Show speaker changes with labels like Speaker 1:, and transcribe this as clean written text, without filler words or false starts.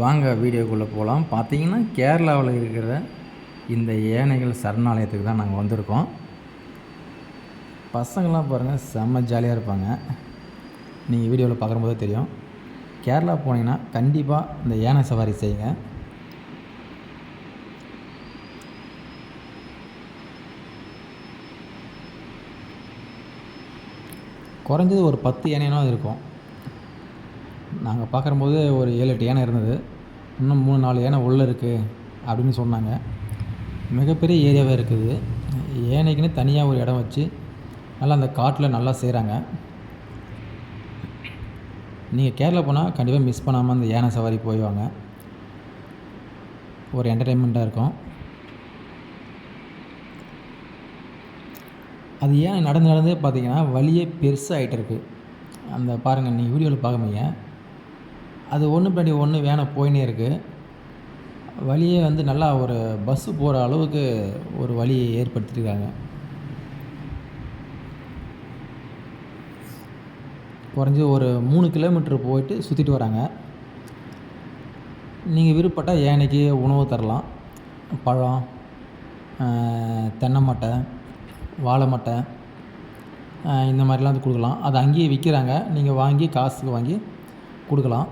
Speaker 1: வாங்க வீடியோக்குள்ளே போகலாம். பார்த்தீங்கன்னா கேரளாவில் இருக்கிற இந்த யானைகள் சரணாலயத்துக்கு தான் நாங்கள் வந்திருக்கோம். பசங்கள்லாம் பாருங்கள் செம்ம ஜாலியாக இருப்பாங்க. நீங்கள் வீடியோவில் பார்க்கும்போதே தெரியும். கேரளா போனீங்கன்னா கண்டிப்பாக இந்த யானை சவாரி செய்யுங்க. குறைஞ்சது ஒரு 10 யானைனா இருக்கும். நாங்கள் பார்க்கும்போது ஒரு 7-8 யானை இருந்தது. இன்னும் 3-4 யானை உள்ளே இருக்குது அப்படின்னு சொன்னாங்க. மிகப்பெரிய ஏரியாவே இருக்குது. யானைக்குன்னு தனியாக ஒரு இடம் வச்சு நல்லா அந்த காட்டில் நல்லா செய்கிறாங்க. நீங்கள் கேரளா போனால் கண்டிப்பாக மிஸ் பண்ணாமல் அந்த யானை சவாரி போய் வாங்க. ஒரு என்டர்டெயின்மெண்ட்டாக இருக்கும். அது ஏன் நடந்து பார்த்தீங்கன்னா வழியே பெருசாகிட்டு இருக்குது. அந்த பாருங்கள், நீங்கள் வீடியோவில் பார்க்குறீங்க, அது ஒன்று பின்னாடி ஒன்று வேனை போயினே இருக்குது. வழியே நல்லா ஒரு பஸ்ஸு போகிற அளவுக்கு ஒரு வழியை ஏற்படுத்தியிருக்காங்க. குறைஞ்சி ஒரு 3 கிலோமீட்டர் போயிட்டு சுற்றிட்டு வராங்க. நீங்கள் விருப்பப்பட்டால் யானைக்கு உணவு தரலாம். பழம், தென்னை மட்டை, வாழை மட்டை, இந்த மாதிரிலாம் கொடுக்கலாம். அதை அங்கேயே விற்கிறாங்க. நீங்கள் வாங்கி காசுக்கு வாங்கி கொடுக்கலாம்.